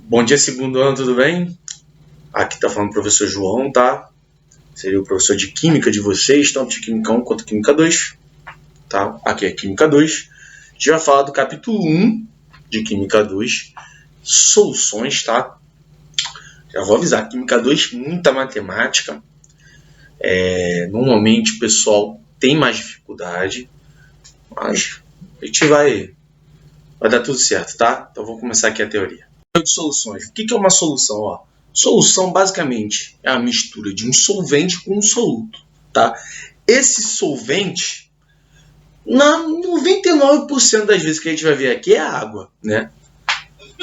Bom dia, segundo ano, tudo bem? Aqui tá falando o professor João, tá? Seria o professor de Química de vocês, tanto de Química 1 quanto Química 2, tá? Aqui é Química 2. A gente vai falar do capítulo 1 de Química 2, soluções, tá? Já vou avisar, Química 2, muita matemática. Normalmente o pessoal tem mais dificuldade, mas a gente vai dar tudo certo, tá? Então vou começar aqui a teoria. De soluções. O que é uma solução? Ó, solução basicamente é a mistura de um solvente com um soluto, tá? Esse solvente, na 99% das vezes que a gente vai ver aqui é água, né?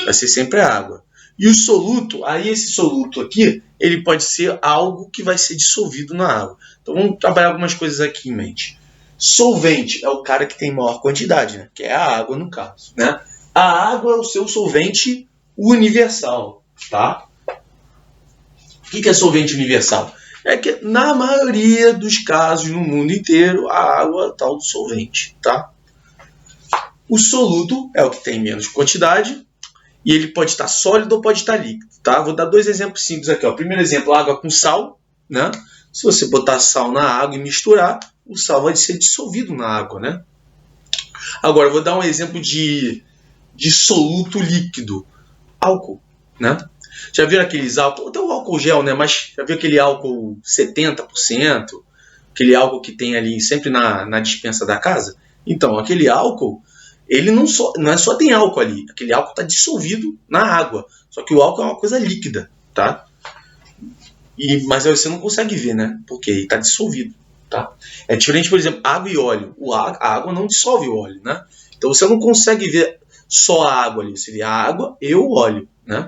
Vai ser sempre água. E o soluto, aí esse soluto aqui, ele pode ser algo que vai ser dissolvido na água. Então vamos trabalhar algumas coisas aqui em mente. Solvente é o cara que tem maior quantidade, né? Que é a água no caso, né? A água é o seu solvente universal, tá? O que é solvente universal? É que na maioria dos casos no mundo inteiro a água é tal do solvente, tá? O soluto é o que tem menos quantidade e ele pode estar sólido ou pode estar líquido, tá? Vou dar dois exemplos simples aqui, ó. Primeiro exemplo, água com sal, né? Se você botar sal na água e misturar, o sal vai ser dissolvido na água, né? Agora, eu vou dar um exemplo de soluto líquido. Álcool, né? Já viram aqueles álcool, até o álcool gel, né? Mas já viu aquele álcool 70%, aquele álcool que tem ali sempre na despensa da casa? Então, aquele álcool, ele não é só tem álcool ali, aquele álcool está dissolvido na água, só que o álcool é uma coisa líquida, tá? Mas você não consegue ver, né? Porque ele está dissolvido, tá? É diferente, por exemplo, água e óleo. A água não dissolve o óleo, né? Então você não consegue ver só a água ali, seria a água e o óleo, né?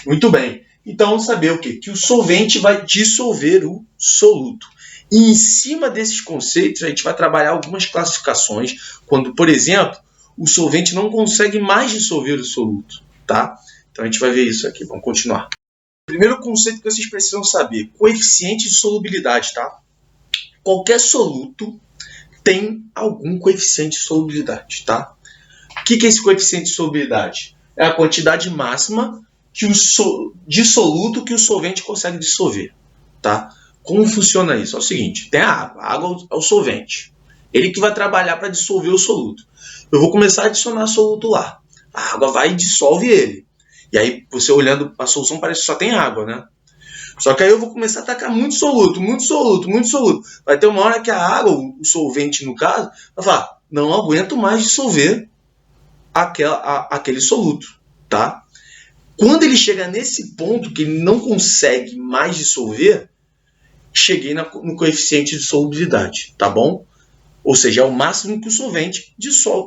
Muito bem. Então, vamos saber o quê? Que o solvente vai dissolver o soluto. E em cima desses conceitos, a gente vai trabalhar algumas classificações, quando, por exemplo, o solvente não consegue mais dissolver o soluto, tá? Então, a gente vai ver isso aqui. Vamos continuar. Primeiro conceito que vocês precisam saber, coeficiente de solubilidade, tá? Qualquer soluto tem algum coeficiente de solubilidade, tá? O que é esse coeficiente de solubilidade? É a quantidade máxima de soluto que o solvente consegue dissolver, tá? Como funciona isso? É o seguinte, tem a água é o solvente. Ele que vai trabalhar para dissolver o soluto. Eu vou começar a adicionar soluto lá. A água vai e dissolve ele. E aí, você olhando a solução, parece que só tem água, né? Só que aí eu vou começar a tacar muito soluto, muito soluto, muito soluto. Vai ter uma hora que a água, o solvente no caso, vai falar, não aguento mais dissolver aquele soluto, tá? Quando ele chega nesse ponto que ele não consegue mais dissolver, cheguei no coeficiente de solubilidade, tá bom? Ou seja, é o máximo que o solvente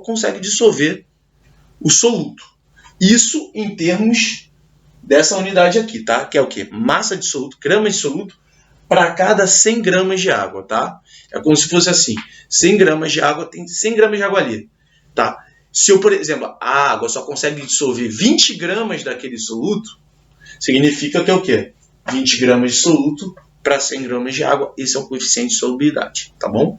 consegue dissolver o soluto. Isso em termos dessa unidade aqui, tá? Que é o quê? Massa de soluto, gramas de soluto para cada 100 gramas de água, tá? É como se fosse assim, 100 gramas de água, tem 100 gramas de água ali, tá? Se eu, por exemplo, a água só consegue dissolver 20 gramas daquele soluto, significa que é o quê? 20 gramas de soluto para 100 gramas de água, esse é o coeficiente de solubilidade, tá bom?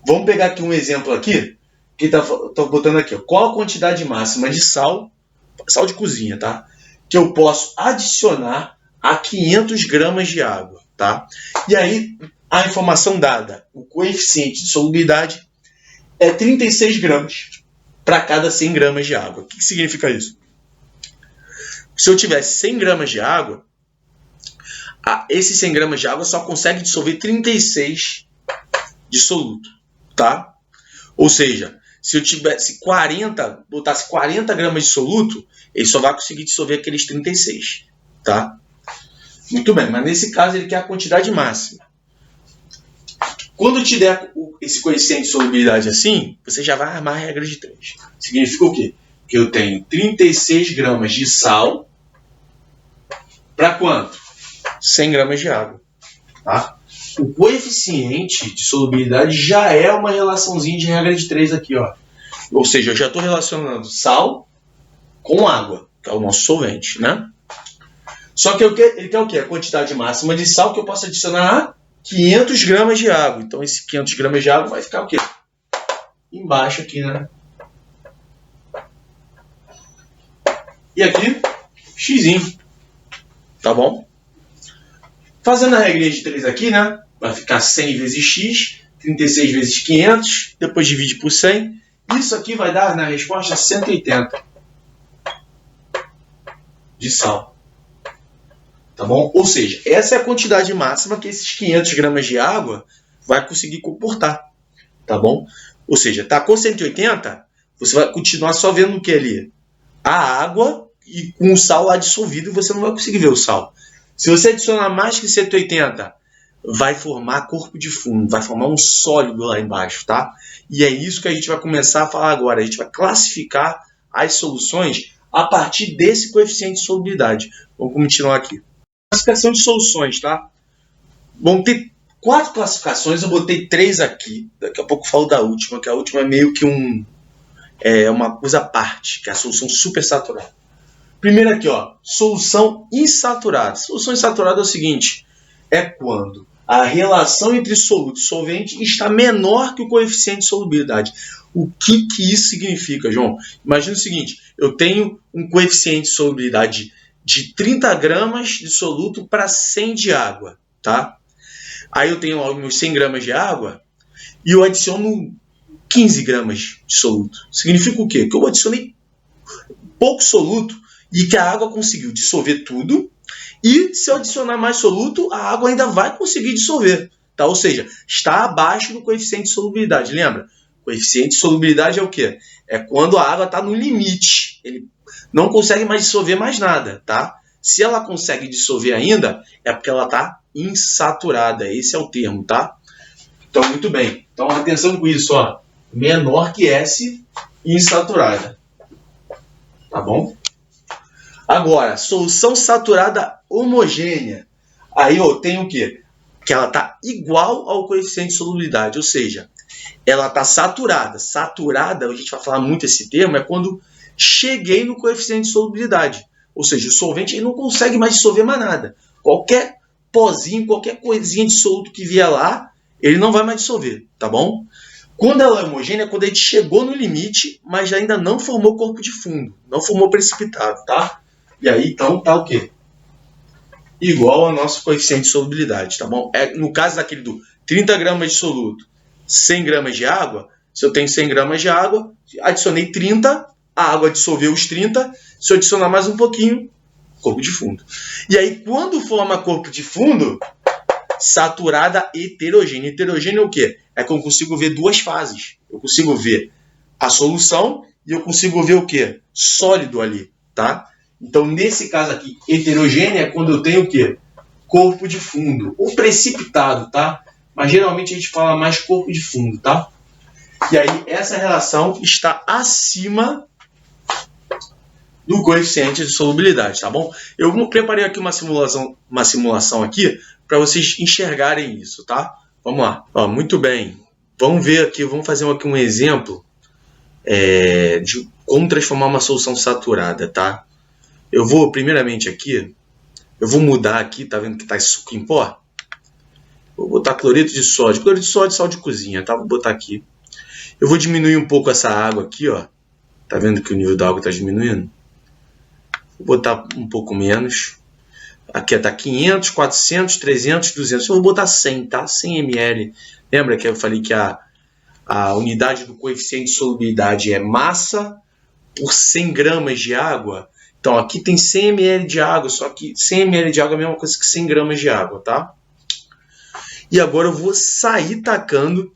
Vamos pegar aqui um exemplo aqui, que está botando aqui, ó, qual a quantidade máxima de sal de cozinha, tá? Que eu posso adicionar a 500 gramas de água, tá? E aí, a informação dada, o coeficiente de solubilidade é 36 gramas para cada 100 gramas de água. O que significa isso? Se eu tivesse 100 gramas de água, esses 100 gramas de água só consegue dissolver 36 de soluto, tá? Ou seja, se eu tivesse botasse 40 gramas de soluto, ele só vai conseguir dissolver aqueles 36, tá? Muito bem, mas nesse caso ele quer a quantidade máxima. Quando eu te der esse coeficiente de solubilidade assim, você já vai armar a regra de 3. Significa o quê? Que eu tenho 36 gramas de sal para quanto? 100 gramas de água. Tá? O coeficiente de solubilidade já é uma relaçãozinha de regra de 3 aqui, ó. Ou seja, eu já estou relacionando sal com água, que é o nosso solvente, né? Só que ele quer o quê? A quantidade máxima de sal que eu posso adicionar a 500 gramas de água. Então, esse 500 gramas de água vai ficar o quê? Embaixo aqui, né? E aqui, x. Tá bom? Fazendo a regrinha de 3 aqui, né? Vai ficar 100 vezes x, 36 vezes 500, depois divide por 100. Isso aqui vai dar, na resposta, 180 de sal. Tá bom? Ou seja, essa é a quantidade máxima que esses 500 gramas de água vai conseguir comportar. Tá bom? Ou seja, tá com 180, você vai continuar só vendo o que ali? A água e com o sal lá dissolvido, você não vai conseguir ver o sal. Se você adicionar mais que 180, vai formar corpo de fundo, vai formar um sólido lá embaixo, tá? E é isso que a gente vai começar a falar agora. A gente vai classificar as soluções a partir desse coeficiente de solubilidade. Vamos continuar aqui. Classificação de soluções, tá? Vamos ter 4 classificações, eu botei 3 aqui. Daqui a pouco eu falo da última, que a última é meio que uma coisa à parte, que é a solução supersaturada. Primeiro aqui, ó, solução insaturada. Solução insaturada é o seguinte, é quando a relação entre soluto e solvente está menor que o coeficiente de solubilidade. O que isso significa, João? Imagina o seguinte, eu tenho um coeficiente de solubilidade de 30 gramas de soluto para 100 de água, tá? Aí eu tenho meus 100 gramas de água e eu adiciono 15 gramas de soluto. Significa o quê? Que eu adicionei pouco soluto e que a água conseguiu dissolver tudo. E se eu adicionar mais soluto, a água ainda vai conseguir dissolver. Tá? Ou seja, está abaixo do coeficiente de solubilidade. Lembra? O coeficiente de solubilidade é o quê? É quando a água está no limite. Ele não consegue mais dissolver mais nada. Tá? Se ela consegue dissolver ainda, é porque ela está insaturada. Esse é o termo. Tá? Então, muito bem. Então, atenção com isso. Ó. Menor que S, insaturada. Tá bom? Agora, solução saturada homogênea. Aí eu tenho o quê? Que ela está igual ao coeficiente de solubilidade, ou seja, ela está saturada. Saturada, a gente vai falar muito esse termo, é quando cheguei no coeficiente de solubilidade. Ou seja, o solvente ele não consegue mais dissolver mais nada. Qualquer pozinho, qualquer coisinha de soluto que vier lá, ele não vai mais dissolver, tá bom? Quando ela é homogênea, é quando a gente chegou no limite, mas ainda não formou corpo de fundo, não formou precipitado, tá? E aí, então, tá o quê? Igual ao nosso coeficiente de solubilidade, tá bom? No caso daquele do 30 gramas de soluto, 100 gramas de água, se eu tenho 100 gramas de água, adicionei 30, a água dissolveu os 30, se eu adicionar mais um pouquinho, corpo de fundo. E aí, quando forma corpo de fundo, saturada heterogênea. Heterogênea é o quê? É que eu consigo ver duas fases. Eu consigo ver a solução e eu consigo ver o quê? Sólido ali, tá? Então, nesse caso aqui, heterogênea é quando eu tenho o quê? Corpo de fundo. Ou precipitado, tá? Mas geralmente a gente fala mais corpo de fundo, tá? E aí, essa relação está acima do coeficiente de solubilidade, tá bom? Eu preparei aqui uma simulação aqui para vocês enxergarem isso, tá? Vamos lá. Ó, muito bem. Vamos ver aqui, vamos fazer aqui um exemplo de como transformar uma solução saturada, tá? Eu vou, primeiramente aqui, eu vou mudar aqui, tá vendo que tá suco em pó? Vou botar cloreto de sódio. Cloreto de sódio e sal de cozinha, tá? Vou botar aqui. Eu vou diminuir um pouco essa água aqui, ó. Tá vendo que o nível da água tá diminuindo? Vou botar um pouco menos. Aqui está 500, 400, 300, 200. Eu vou botar 100, tá? 100 ml. Lembra que eu falei que a unidade do coeficiente de solubilidade é massa por 100 gramas de água? Então, aqui tem 100 ml de água, só que 100 ml de água é a mesma coisa que 100 gramas de água, tá? E agora eu vou sair tacando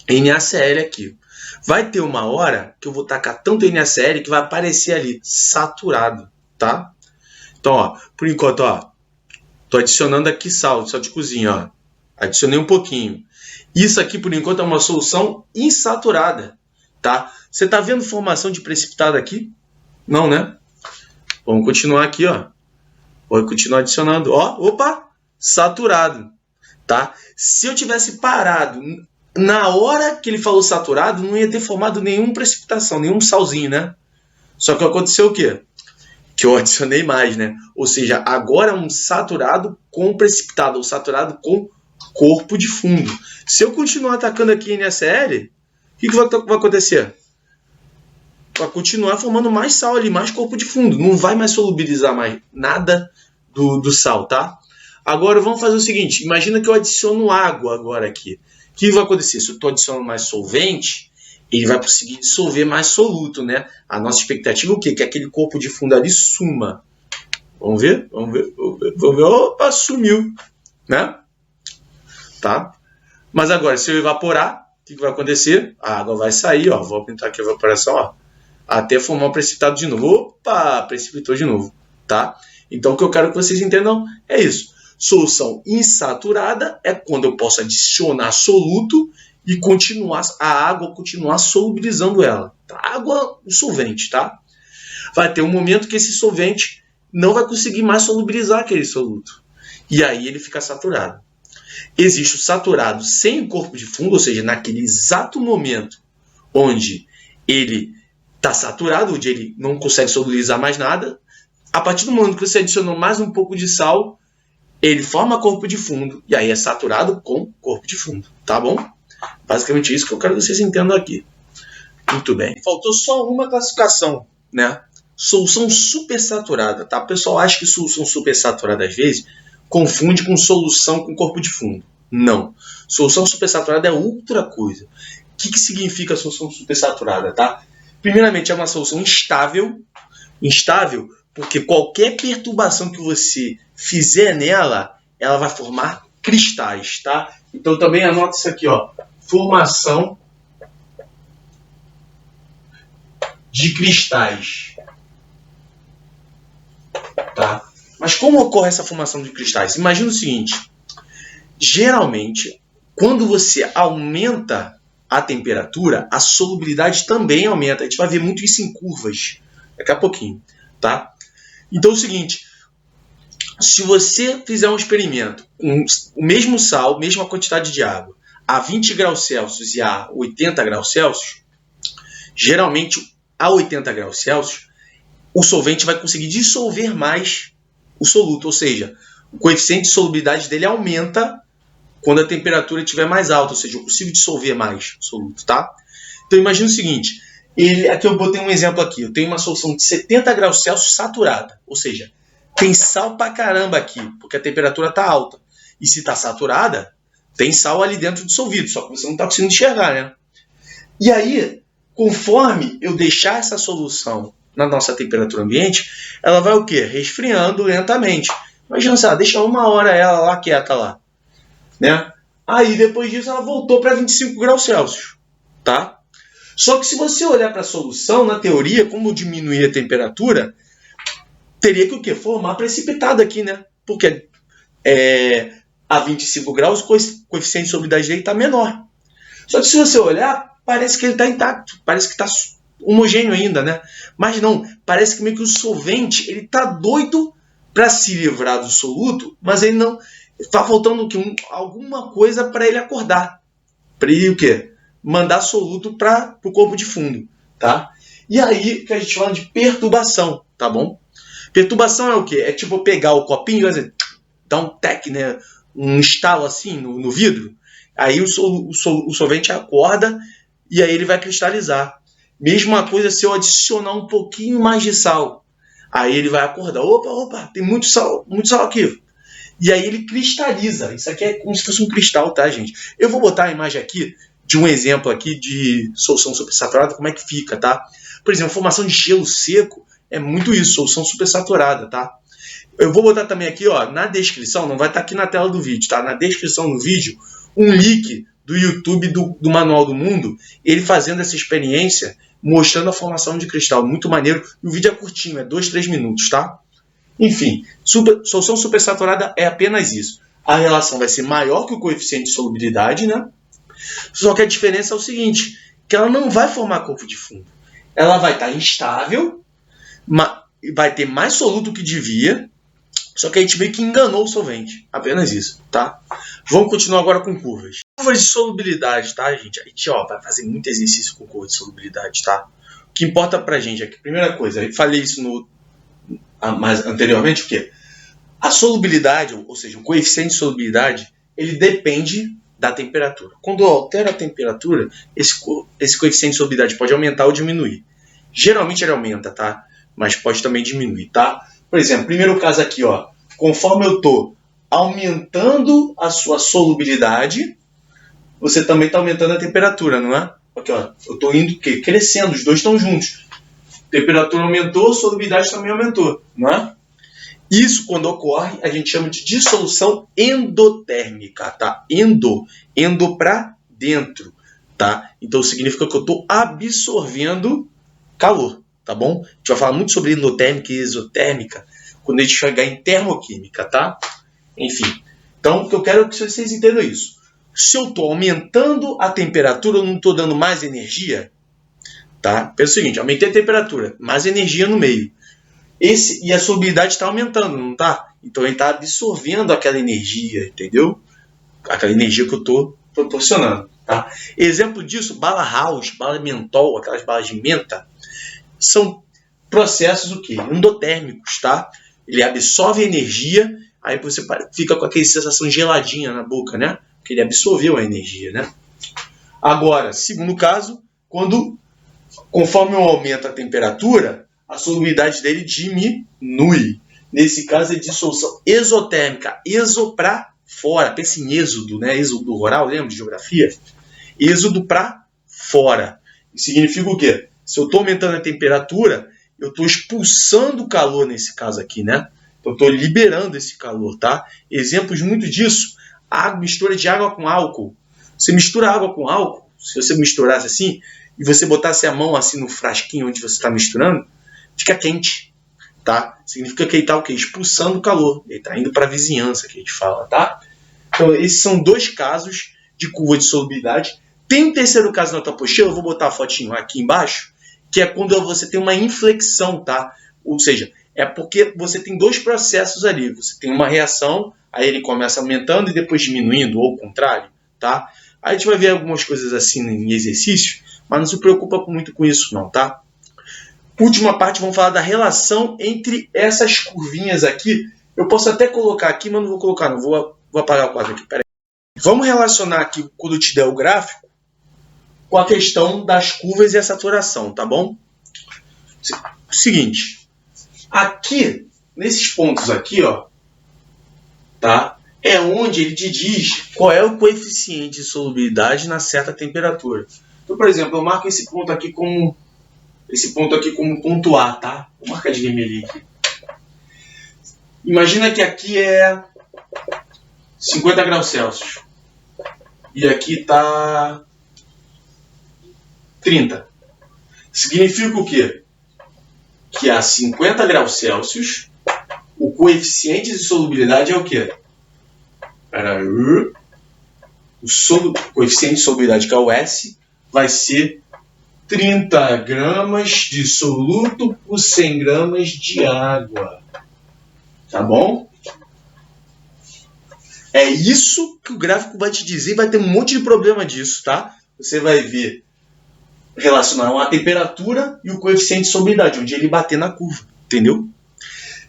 NaCl aqui. Vai ter uma hora que eu vou tacar tanto NaCl que vai aparecer ali, saturado, tá? Então, ó, por enquanto, ó, tô adicionando aqui sal de cozinha, ó. Adicionei um pouquinho. Isso aqui, por enquanto, é uma solução insaturada, tá? Você tá vendo formação de precipitado aqui? Não, né? Vamos continuar aqui, ó. Vou continuar adicionando, ó, opa, saturado, tá? Se eu tivesse parado na hora que ele falou saturado, não ia ter formado nenhuma precipitação, nenhum salzinho, né? Só que aconteceu o quê? Que eu adicionei mais, né? Ou seja, agora é um saturado com precipitado, ou saturado com corpo de fundo. Se eu continuar atacando aqui NaCl, o que vai acontecer? vai continuar formando mais sal ali, mais corpo de fundo. Não vai mais solubilizar mais nada do sal, tá? Agora vamos fazer o seguinte, imagina que eu adiciono água agora aqui. O que vai acontecer? Se eu estou adicionando mais solvente, ele vai conseguir dissolver mais soluto, né? A nossa expectativa é o quê? Que aquele corpo de fundo ali suma. Vamos ver? Vamos ver. Opa, sumiu, né? Tá? Mas agora, se eu evaporar, o que vai acontecer? A água vai sair, ó. Vou pintar aqui a evaporação, ó. Até formar um precipitado de novo. Opa, precipitou de novo, tá? Então, o que eu quero que vocês entendam é isso. Solução insaturada é quando eu posso adicionar soluto e continuar a água continuar solubilizando ela. Tá? Água, o solvente, tá? Vai ter um momento que esse solvente não vai conseguir mais solubilizar aquele soluto. E aí ele fica saturado. Existe o saturado sem o corpo de fundo, ou seja, naquele exato momento onde ele está saturado, onde ele não consegue solubilizar mais nada. A partir do momento que você adicionou mais um pouco de sal, ele forma corpo de fundo, e aí é saturado com corpo de fundo, tá bom? Basicamente isso que eu quero que vocês entendam aqui. Muito bem. Faltou só uma classificação, né? Solução supersaturada, tá? O pessoal acha que solução supersaturada, às vezes, confunde com solução com corpo de fundo. Não. Solução supersaturada é outra coisa. O que significa solução supersaturada, tá? Primeiramente, é uma solução instável. Instável porque qualquer perturbação que você fizer nela, ela vai formar cristais, tá? Então também anota isso aqui, ó. Formação de cristais. Tá? Mas como ocorre essa formação de cristais? Imagina o seguinte. Geralmente, quando você aumenta a temperatura, a solubilidade também aumenta. A gente vai ver muito isso em curvas daqui a pouquinho, tá? Então é o seguinte, se você fizer um experimento com o mesmo sal, mesma quantidade de água, a 20 graus Celsius e a 80 graus Celsius, geralmente a 80 graus Celsius, o solvente vai conseguir dissolver mais o soluto, ou seja, o coeficiente de solubilidade dele aumenta quando a temperatura estiver mais alta, ou seja, eu consigo dissolver mais o soluto, tá? Então imagina o seguinte, aqui eu botei um exemplo aqui, eu tenho uma solução de 70 graus Celsius saturada, ou seja, tem sal pra caramba aqui, porque a temperatura está alta. E se está saturada, tem sal ali dentro dissolvido, só que você não está conseguindo enxergar, né? E aí, conforme eu deixar essa solução na nossa temperatura ambiente, ela vai o quê? Resfriando lentamente. Imagina, sei lá, deixa 1 hora ela lá quieta lá, né? Aí depois disso ela voltou para 25 graus Celsius, tá? Só que se você olhar para a solução, na teoria, como diminuir a temperatura, teria que o quê? Formar precipitado aqui, né? Porque a 25 graus o coeficiente de solubilidade dele está menor. Só que se você olhar, parece que ele está intacto, parece que está homogêneo ainda, né? Mas não, parece que meio que o solvente ele está doido para se livrar do soluto, mas ele não está faltando o quê? Alguma coisa para ele acordar, para ele o quê? Mandar soluto para o corpo de fundo, tá? E aí que a gente fala de perturbação, tá bom? Perturbação é o quê? É tipo pegar o copinho e dar um tec, né? Um estalo assim no vidro, aí o solvente acorda e aí ele vai cristalizar. Mesma coisa se eu adicionar um pouquinho mais de sal, aí ele vai acordar. Opa, tem muito sal aqui. E aí ele cristaliza. Isso aqui é como se fosse um cristal, tá, gente? Eu vou botar a imagem aqui de um exemplo aqui de solução supersaturada, como é que fica, tá? Por exemplo, formação de gelo seco é muito isso, solução supersaturada, tá? Eu vou botar também aqui, ó, na descrição, não vai estar aqui na tela do vídeo, tá? Na descrição do vídeo, um link do YouTube do Manual do Mundo, ele fazendo essa experiência, mostrando a formação de cristal. Muito maneiro. E o vídeo é curtinho, é 2-3 minutos, tá? Enfim, solução supersaturada é apenas isso. A relação vai ser maior que o coeficiente de solubilidade, né? Só que a diferença é o seguinte, que ela não vai formar corpo de fundo. Ela vai estar instável, vai ter mais soluto que devia, só que a gente meio que enganou o solvente. Apenas isso, tá? Vamos continuar agora com curvas. Curvas de solubilidade, tá, gente? A gente vai fazer muito exercício com curva de solubilidade, tá? O que importa pra gente é que, primeira coisa, eu falei isso mais anteriormente, o quê? A solubilidade, ou seja, o coeficiente de solubilidade, ele depende da temperatura. Quando eu altero a temperatura, esse coeficiente de solubilidade pode aumentar ou diminuir. Geralmente ele aumenta, tá? Mas pode também diminuir, tá? Por exemplo, primeiro caso aqui, ó. Conforme eu estou aumentando a sua solubilidade, você também está aumentando a temperatura, não é? Aqui, ó. Eu estou indo crescendo, os dois estão juntos. Temperatura aumentou, solubilidade também aumentou, não é? Isso, quando ocorre, a gente chama de dissolução endotérmica, tá? Endo para dentro, tá? Então significa que eu estou absorvendo calor, tá bom? A gente vai falar muito sobre endotérmica e exotérmica quando a gente chegar em termoquímica, tá? Enfim, então o que eu quero é que vocês entendam isso. Se eu estou aumentando a temperatura, eu não estou dando mais energia, tá? Pensa o seguinte, aumentei a temperatura, mais energia no meio. E a solubilidade está aumentando, não está? Então ele está absorvendo aquela energia, entendeu? Aquela energia que eu estou proporcionando, tá? Exemplo disso, bala house, bala mentol, aquelas balas de menta, são processos o quê? Endotérmicos, tá? Ele absorve energia, aí você fica com aquela sensação geladinha na boca, né? Porque ele absorveu a energia, né? Agora, segundo caso, conforme eu aumento a temperatura, a solubilidade dele diminui. Nesse caso é dissolução exotérmica, exo para fora. Pensa em êxodo, né? Êxodo rural, lembra de geografia? Êxodo para fora. Isso significa o quê? Se eu estou aumentando a temperatura, eu estou expulsando o calor nesse caso aqui, né? Então, eu estou liberando esse calor, tá? Exemplos muito disso, mistura de água com álcool. Você mistura água com álcool, se você misturasse assim, e você botasse a mão assim no frasquinho onde você está misturando, fica quente, tá? Significa que ele está o quê? Expulsando o calor. Ele está indo para a vizinhança, que a gente fala, tá? Então, esses são dois casos de curva de solubilidade. Tem um terceiro caso na tua apostila, eu vou botar a fotinho aqui embaixo, que é quando você tem uma inflexão, tá? Ou seja, é porque você tem dois processos ali. Você tem uma reação, aí ele começa aumentando e depois diminuindo, ou o contrário, tá? Aí a gente vai ver algumas coisas assim em exercício, mas não se preocupa muito com isso não, tá? Última parte, vamos falar da relação entre essas curvinhas aqui. Eu posso até colocar aqui, mas não vou colocar, não. Vou apagar o quadro aqui, peraí. Vamos relacionar aqui, quando eu te der o gráfico, com a questão das curvas e a saturação, tá bom? Seguinte, aqui, nesses pontos aqui, ó, tá? É onde ele te diz qual é o coeficiente de solubilidade na certa temperatura. Então, por exemplo, eu marco esse ponto aqui como ponto A, tá? Vou marcar de vermelho aqui. Imagina que aqui é 50 graus Celsius. E aqui está 30. Significa o quê? Que a 50 graus Celsius, o coeficiente de solubilidade é o quê? O coeficiente de solubilidade, que é o S, vai ser 30 gramas de soluto por 100 gramas de água. Tá bom? É isso que o gráfico vai te dizer. Vai ter um monte de problema disso, tá? Você vai ver relacionar a temperatura e o coeficiente de solubilidade, onde ele bater na curva. Entendeu?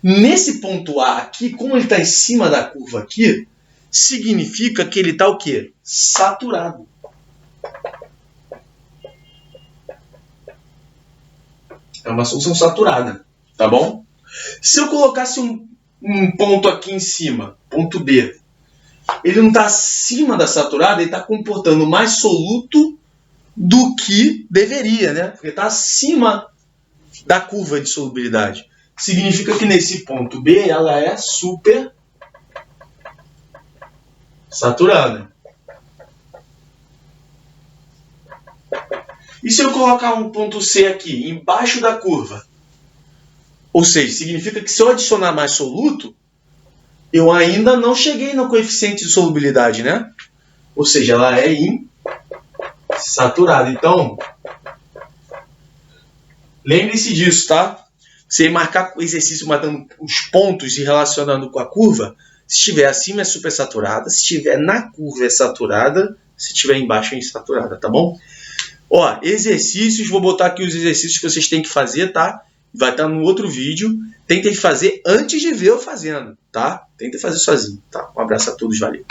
Nesse ponto A aqui, como ele está em cima da curva aqui, significa que ele está o quê? Saturado. É uma solução saturada, tá bom? Se eu colocasse um ponto aqui em cima, ponto B, ele não está acima da saturada, ele está comportando mais soluto do que deveria, né? Porque está acima da curva de solubilidade. Significa que nesse ponto B ela é super saturada. E se eu colocar um ponto C aqui, embaixo da curva? Ou seja, significa que se eu adicionar mais soluto, eu ainda não cheguei no coeficiente de solubilidade, né? Ou seja, ela é insaturada. Então, lembre-se disso, tá? Você marcar o exercício matando os pontos e relacionando com a curva, se estiver acima é supersaturada, se estiver na curva é saturada, se estiver embaixo é insaturada, tá bom? Ó, exercícios, vou botar aqui os exercícios que vocês têm que fazer, tá? Vai estar no outro vídeo. Tentem fazer antes de ver eu fazendo, tá? Tentem fazer sozinho, tá? Um abraço a todos, valeu!